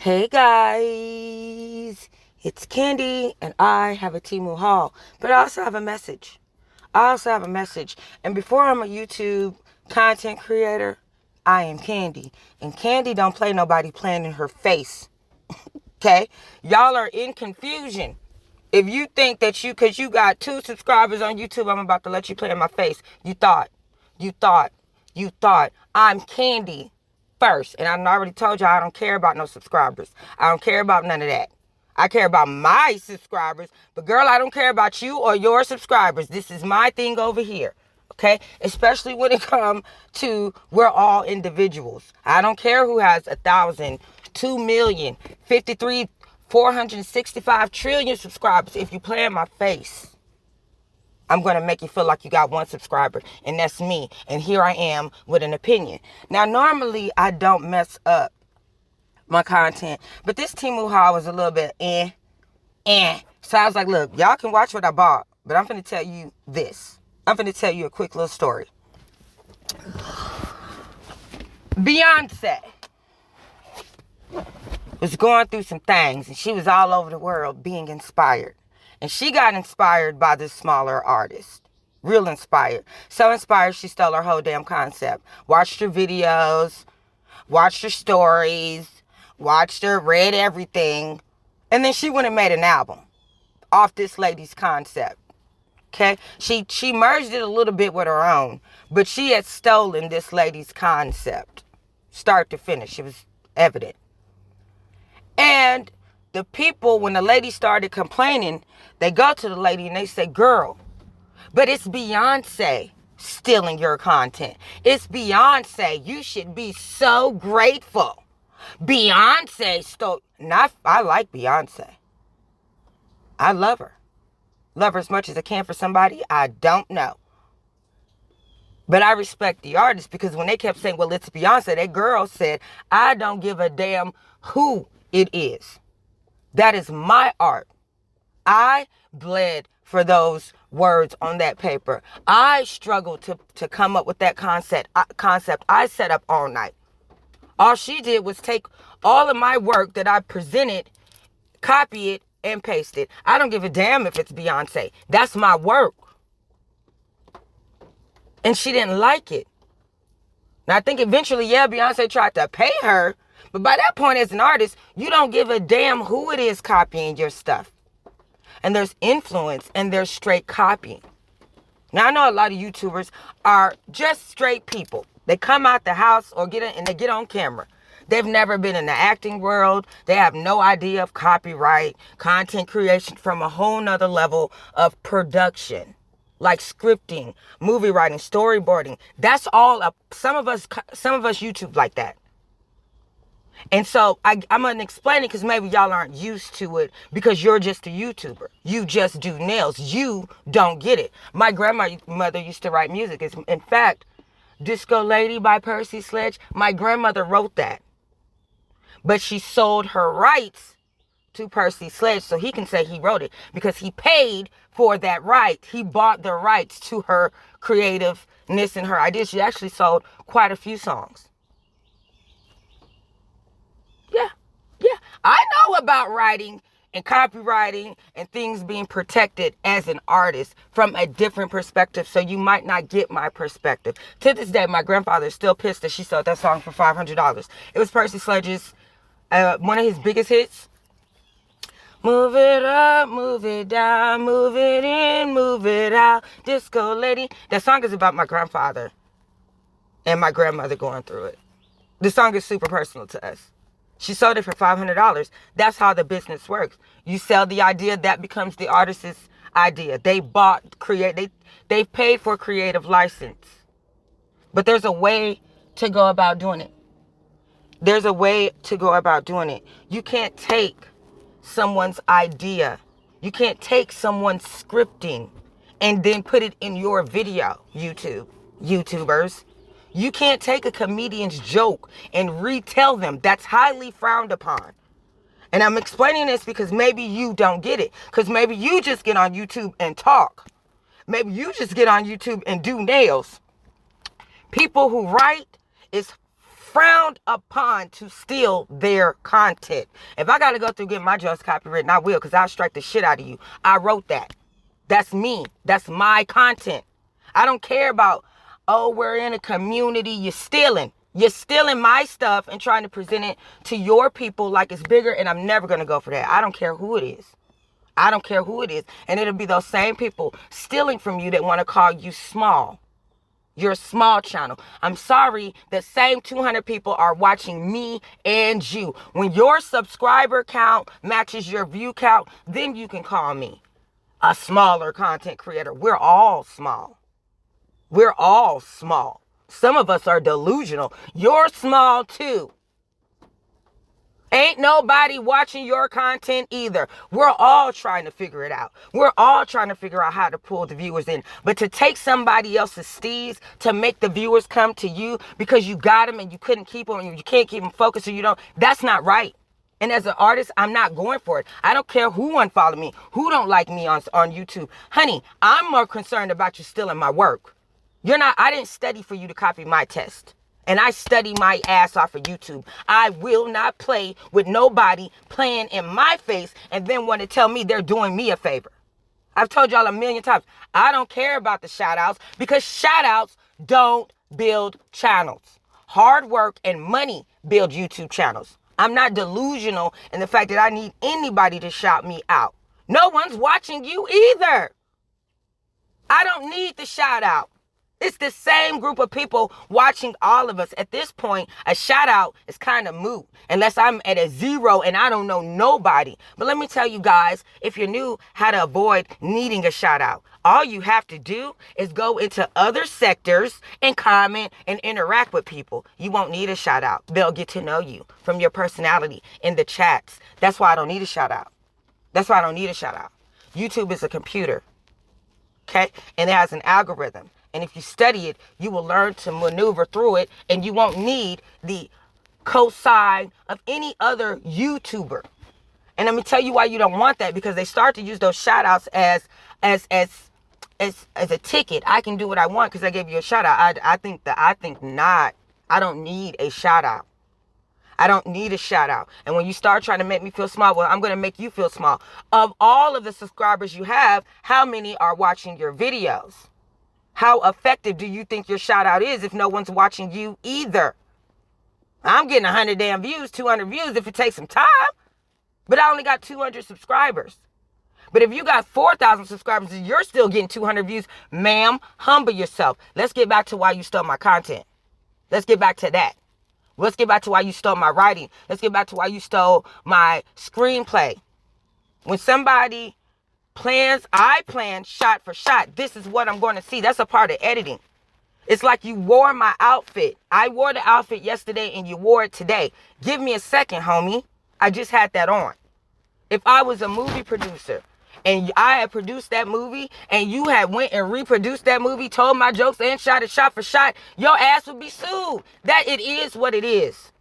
Hey guys, it's Candy and I have a Temu haul, but I also have a message. And before I'm a YouTube content creator, I am Candy. And Candy don't play nobody playing in her face. Okay? Y'all are in confusion. If you think that cause you got 2 subscribers on YouTube, I'm about to let you play in my face. You thought I'm Candy first. And I already told you I don't care about no subscribers. I don't care about none of that. I care about my subscribers. But girl, I don't care about you or your subscribers. This is my thing over here. Okay? Especially when it comes to we're all individuals. I don't care who has 1,000, 2 million, 53, 465 trillion subscribers. If you play in my face, I'm going to make you feel like you got 1 subscriber, and that's me. And here I am with an opinion. Now, normally, I don't mess up my content, but this Temu haul was a little bit So I was like, look, y'all can watch what I bought, but I'm going to tell you this. I'm going to tell you a quick little story. Beyonce was going through some things, and she was all over the world being inspired. And she got inspired by this smaller artist. Real inspired. So inspired, she stole her whole damn concept. Watched her videos, watched her stories, read everything. And then she went and made an album off this lady's concept. Okay? She merged it a little bit with her own. But she had stolen this lady's concept. Start to finish. It was evident. And the people, when the lady started complaining, they go to the lady and they say, girl, but it's Beyonce stealing your content. It's Beyonce. You should be so grateful. Beyonce stole. I like Beyonce. I love her. Love her as much as I can for somebody I don't know. But I respect the artist, because when they kept saying, well, it's Beyonce, that girl said, I don't give a damn who it is. That is my art. I bled for those words on that paper. I struggled to come up with that concept. I set up all night. All she did was take all of my work that I presented, copy it, and paste it. I don't give a damn if it's Beyonce. That's my work. And she didn't like it. Now, I think eventually, Beyonce tried to pay her. But by that point, as an artist, you don't give a damn who it is copying your stuff. And there's influence and there's straight copying. Now, I know a lot of YouTubers are just straight people. They come out the house or they get on camera. They've never been in the acting world. They have no idea of copyright, content creation from a whole nother level of production. Like scripting, movie writing, storyboarding. That's all some of us YouTube like that. And so I'm going to explain it, because maybe y'all aren't used to it because you're just a YouTuber. You just do nails. You don't get it. My grandmother used to write music. In fact, Disco Lady by Percy Sledge, my grandmother wrote that. But she sold her rights to Percy Sledge so he can say he wrote it, because he paid for that right. He bought the rights to her creativeness and her ideas. She actually sold quite a few songs. Yeah. I know about writing and copywriting and things being protected as an artist from a different perspective, so you might not get my perspective. To this day, my grandfather is still pissed that she sold that song for $500. It was Percy Sledge's, one of his biggest hits. Move it up, move it down, move it in, move it out, disco lady. That song is about my grandfather and my grandmother going through it. The song is super personal to us. She sold it for $500. That's how the business works. You sell the idea, that becomes the artist's idea. They they paid for creative license. But there's a way to go about doing it. You can't take someone's idea. You can't take someone's scripting and then put it in your video, YouTubers. You can't take a comedian's joke and retell them. That's highly frowned upon. And I'm explaining this because maybe you don't get it. Because maybe you just get on YouTube and talk. Maybe you just get on YouTube and do nails. People who write is frowned upon to steal their content. If I got to go through getting my jokes copywritten, I will, because I'll strike the shit out of you. I wrote that. That's me. That's my content. I don't care about, oh, we're in a community. You're stealing. You're stealing my stuff and trying to present it to your people like it's bigger, and I'm never going to go for that. I don't care who it is. I don't care who it is. And it'll be those same people stealing from you that want to call you small. You're a small channel. I'm sorry, the same 200 people are watching me and you. When your subscriber count matches your view count, then you can call me a smaller content creator. We're all small. We're all small. Some of us are delusional. You're small too. Ain't nobody watching your content either. We're all trying to figure it out. We're all trying to figure out how to pull the viewers in. But to take somebody else's steeds to make the viewers come to you because you got them and you couldn't keep them and you can't keep them focused, or you don't, that's not right. And as an artist, I'm not going for it. I don't care who unfollow me, who don't like me on YouTube. Honey, I'm more concerned about you stealing my work. I didn't study for you to copy my test. And I study my ass off of YouTube. I will not play with nobody playing in my face and then want to tell me they're doing me a favor. I've told y'all a million times, I don't care about the shout outs because shout outs don't build channels. Hard work and money build YouTube channels. I'm not delusional in the fact that I need anybody to shout me out. No one's watching you either. I don't need the shout out. It's the same group of people watching all of us. At this point, a shout out is kind of moot unless I'm at a zero and I don't know nobody. But let me tell you guys, if you're new, how to avoid needing a shout out. All you have to do is go into other sectors and comment and interact with people. You won't need a shout out. They'll get to know you from your personality in the chats. That's why I don't need a shout out. That's why I don't need a shout out. YouTube is a computer. Okay? And it has an algorithm. And if you study it, you will learn to maneuver through it, and you won't need the cosign of any other YouTuber. And let me tell you why you don't want that, because they start to use those shout outs as a ticket. I can do what I want because I gave you a shout out. I think not. I don't need a shout out. I don't need a shout out. And when you start trying to make me feel small, well, I'm going to make you feel small. Of all of the subscribers you have, how many are watching your videos? How effective do you think your shout out is if no one's watching you either? I'm getting 100 damn views, 200 views if it takes some time. But I only got 200 subscribers. But if you got 4,000 subscribers and you're still getting 200 views, ma'am, humble yourself. Let's get back to why you stole my content. Let's get back to that. Let's get back to why you stole my writing. Let's get back to why you stole my screenplay. When somebody I plan shot for shot. This is what I'm going to see. That's a part of editing. It's like you wore my outfit. I wore the outfit yesterday and you wore it today. Give me a second, homie. I just had that on. If I was a movie producer and I had produced that movie and you had went and reproduced that movie, told my jokes and shot it shot for shot, your ass would be sued. That it is what it is.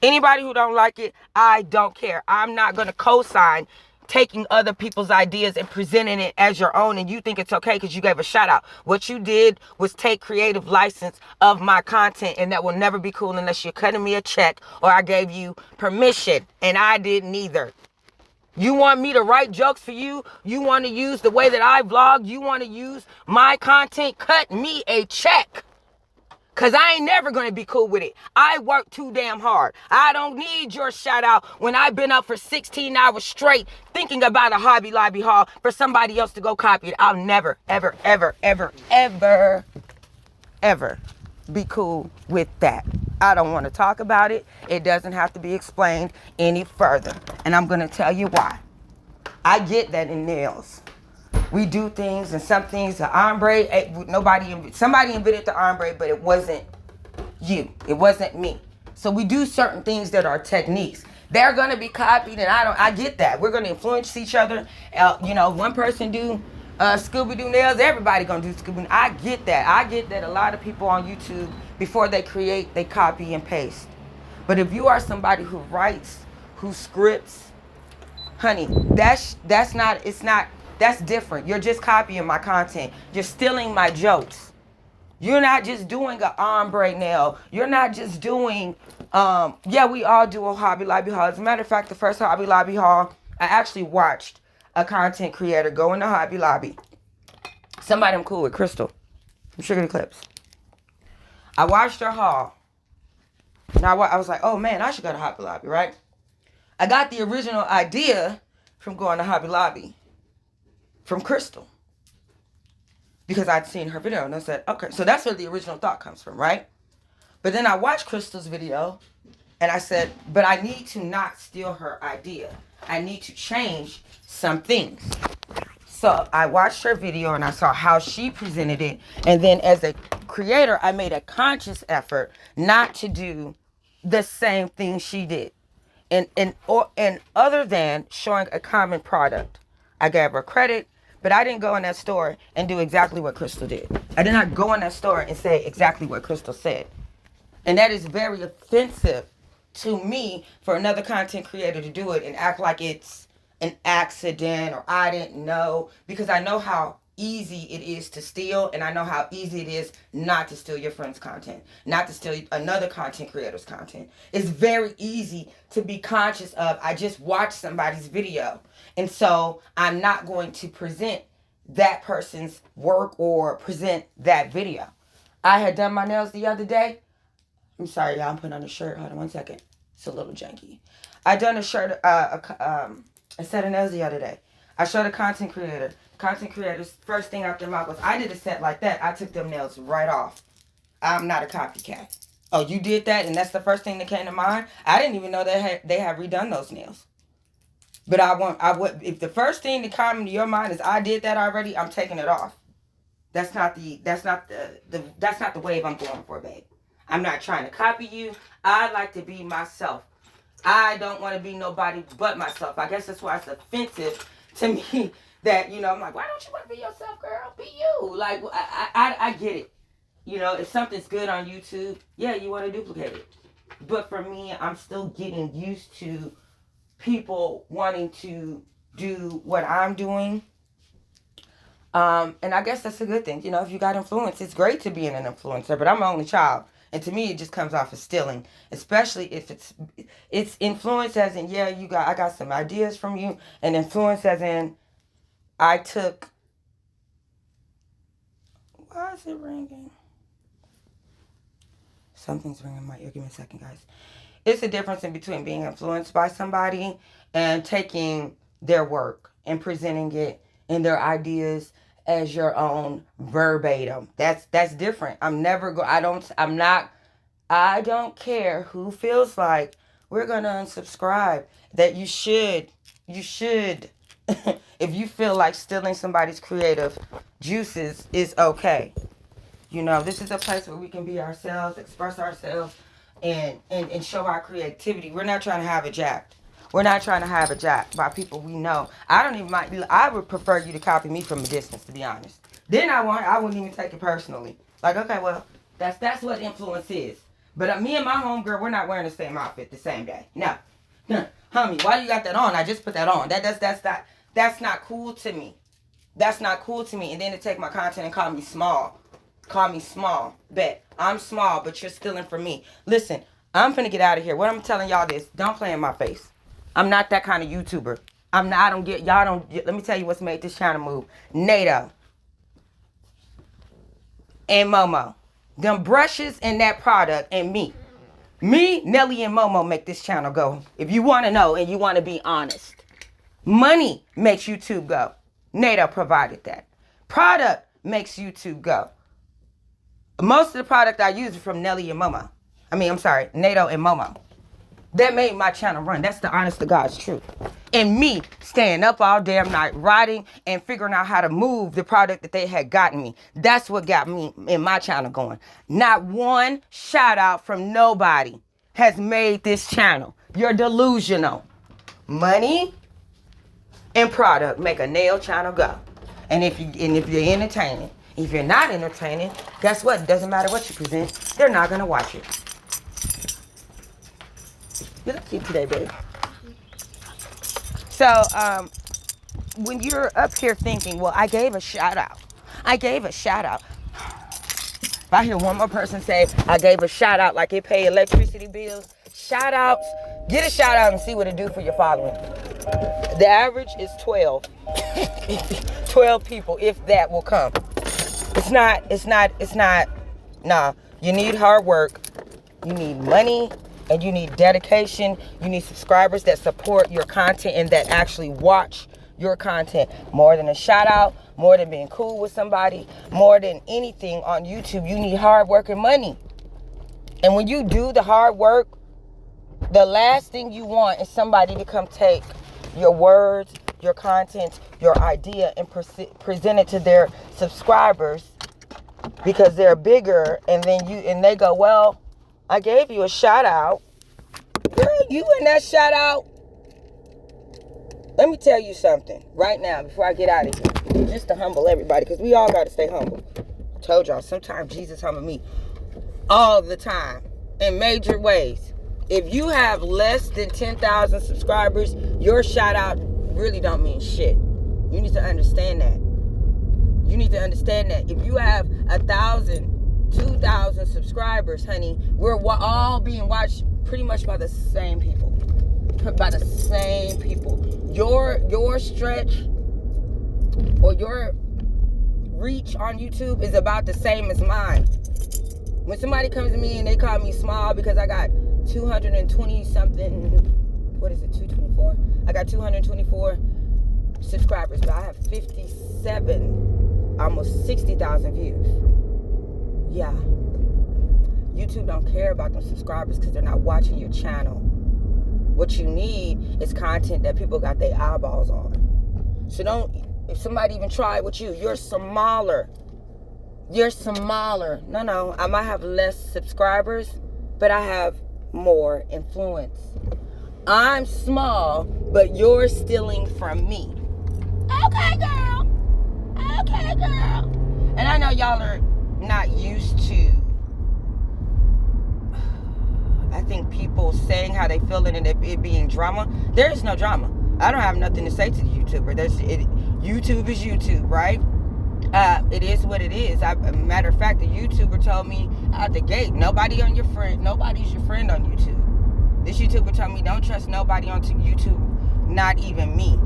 Anybody who don't like it, I don't care. I'm not going to co-sign taking other people's ideas and presenting it as your own, and you think it's okay because you gave a shout out. What you did was take creative license of my content, and that will never be cool unless you're cutting me a check or I gave you permission, and I didn't either. You want me to write jokes for you? You want to use the way that I vlog? You want to use my content? Cut me a check. Because I ain't never going to be cool with it. I work too damn hard. I don't need your shout out when I've been up for 16 hours straight thinking about a Hobby Lobby haul for somebody else to go copy it. I'll never, ever, ever, ever, ever, ever be cool with that. I don't want to talk about it. It doesn't have to be explained any further. And I'm going to tell you why. I get that in nails. We do things, and some things, the ombre, somebody invented the ombre, but it wasn't you. It wasn't me. So we do certain things that are techniques. They're going to be copied, and I get that. We're going to influence each other. One person do Scooby-Doo nails, everybody going to do Scooby-Doo. I get that. I get that a lot of people on YouTube, before they create, they copy and paste. But if you are somebody who writes, who scripts, honey, that's different. You're just copying my content. You're stealing my jokes. You're not just doing an ombre nail. You're not just doing, yeah, we all do a Hobby Lobby haul. As a matter of fact, the first Hobby Lobby haul, I actually watched a content creator go into Hobby Lobby. Somebody I'm cool with, Crystal from Sugar Clips. I watched her haul. Now I was like, oh man, I should go to Hobby Lobby, right? I got the original idea from going to Hobby Lobby from Crystal, because I'd seen her video and I said, okay, so that's where the original thought comes from, right? But then I watched Crystal's video and I said, but I need to not steal her idea. I need to change some things. So I watched her video and I saw how she presented it. And then as a creator, I made a conscious effort not to do the same thing she did. And other than showing a common product, I gave her credit, but I didn't go in that store and do exactly what Crystal did. I did not go in that store and say exactly what Crystal said. And that is very offensive to me for another content creator to do it and act like it's an accident or I didn't know, because I know how easy it is to steal, and I know how easy it is not to steal your friend's content, not to steal another content creator's content. It's very easy to be conscious of, I just watched somebody's video, and so I'm not going to present that person's work or present that video. I had done my nails the other day. I'm sorry, y'all, I'm putting on a shirt. Hold on one second. It's a little janky. I done a shirt, a set of nails the other day. I showed a content creator. Content creators, first thing out their mouth was, I did a set like that. I took them nails right off. I'm not a copycat. Oh, you did that and that's the first thing that came to mind? I didn't even know they had redone those nails. But if the first thing that comes to your mind is I did that already, I'm taking it off. That's not the wave I'm going for, babe. I'm not trying to copy you. I like to be myself. I don't want to be nobody but myself. I guess that's why it's offensive to me that, I'm like, why don't you want to be yourself, girl? Be you. Like, I get it. If something's good on YouTube, yeah, you want to duplicate it. But for me, I'm still getting used to people wanting to do what I'm doing. And I guess that's a good thing. If you got influence, it's great to be an influencer, but I'm my only child. And to me, it just comes off as stealing, especially if it's influence as in, yeah, I got some ideas from you, and influence as in, I took, why is it ringing? Something's ringing in my ear. Give me a second, guys. It's a difference in between being influenced by somebody and taking their work and presenting it and their ideas as your own verbatim. That's different. I don't care who feels like we're going to unsubscribe, that you should, if you feel like stealing somebody's creative juices is okay. This is a place where we can be ourselves, express ourselves, and show our creativity. We're not trying to have it jacked. We're not trying to have it jacked by people we know. I don't even mind. I would prefer you to copy me from a distance, to be honest. Then I wouldn't even take it personally. Like, okay, well, that's what influence is. But me and my homegirl, we're not wearing the same outfit the same day. No. Homie, why you got that on? I just put that on. That's not cool to me. That's not cool to me. And then to take my content and call me small. Bet. I'm small, but you're stealing from me. Listen, I'm finna get out of here. What I'm telling y'all is, don't play in my face. I'm not that kind of YouTuber. Let me tell you what's made this channel move. NATO and Momo. Them brushes and that product and me. Me, Nelly, and Momo make this channel go. If you want to know and you want to be honest. Money makes YouTube go. NATO provided that. Product makes YouTube go. Most of the product I use is from Nelly and Momo. NATO and Momo. That made my channel run. That's the honest to God's truth. And me staying up all damn night, writing and figuring out how to move the product that they had gotten me. That's what got me in my channel going. Not one shout out from nobody has made this channel. You're delusional. Money and product make a nail channel go. And if you're entertaining, if you're not entertaining, guess what? It doesn't matter what you present. They're not going to watch it. You look cute today, babe. So, when you're up here thinking, well, I gave a shout out. If I hear one more person say, I gave a shout out like it paid electricity bills, shout outs, get a shout out and see what it do for your following. The average is 12. 12 people, if that, will come. It's not. Nah, you need hard work. You need money. And you need dedication. You need subscribers that support your content and that actually watch your content. More than a shout out, more than being cool with somebody, more than anything on YouTube, you need hard work and money. And when you do the hard work, the last thing you want is somebody to come take your words, your content, your idea, and present it to their subscribers because they're bigger, and then they go, well, I gave you a shout out. Girl, you in that shout out. Let me tell you something right now before I get out of here. Just to humble everybody, because we all got to stay humble. I told y'all, sometimes Jesus humbled me all the time in major ways. If you have less than 10,000 subscribers, your shout out really don't mean shit. You need to understand that. You need to understand that. If you have 1,000, 2,000 subscribers, honey, we're all being watched pretty much by the same people. By the same people. Your stretch or your reach on YouTube is about the same as mine. When somebody comes to me and they call me small because I got 220 something, what is it, 224? I got 224 subscribers, but I have 57, almost 60,000 views. Yeah. YouTube don't care about them subscribers because they're not watching your channel. What you need is content that people got their eyeballs on. So if somebody even try it with you, you're smaller. You're smaller. No, I might have less subscribers, but I have more influence. I'm small, but you're stealing from me. Okay, girl. Okay, girl. And I know y'all are not used to, I think, people saying how they feel and it being drama. There is no drama. I don't have nothing to say to the YouTuber. YouTube is YouTube, right? It is what it is. Matter of fact, the YouTuber told me out the gate, nobody's your friend on YouTube. This YouTuber told me, don't trust nobody on YouTube, not even me.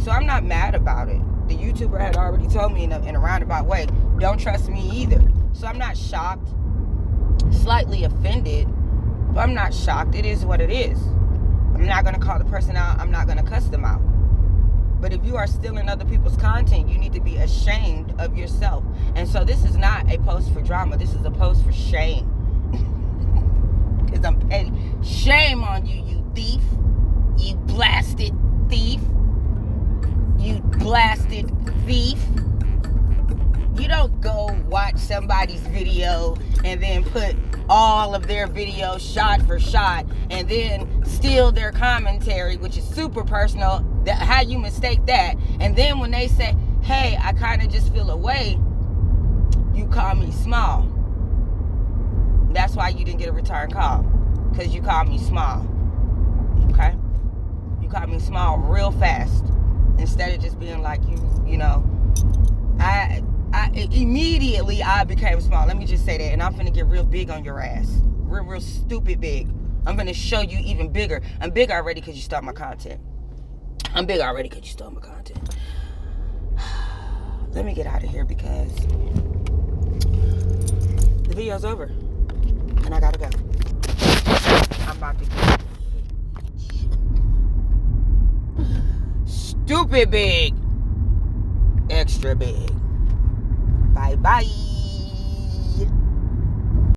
So I'm not mad about it. The YouTuber had already told me in a roundabout way, don't trust me either. So I'm not shocked, slightly offended, but I'm not shocked. It is what it is. I'm not going to call the person out. I'm not going to cuss them out. But if you are stealing other people's content, you need to be ashamed of yourself. And so this is not a post for drama. This is a post for shame. Because I'm petty. Shame on you, you thief. You blasted thief. You blasted thief. You don't go watch somebody's video and then put all of their videos shot for shot and then steal their commentary, which is super personal. How you mistake that? And then when they say, hey, I kind of just feel away, you call me small. That's why you didn't get a return call, because you called me small. Okay? You called me small real fast instead of just being like, you know, I immediately became small. Let me just say that. And I'm finna get real big on your ass. Real stupid big. I'm gonna show you even bigger. I'm big already because you stole my content. I'm big already because you stole my content. Let me get out of here because the video's over. And I gotta go. I'm about to get stupid big. Extra big. Bye-bye.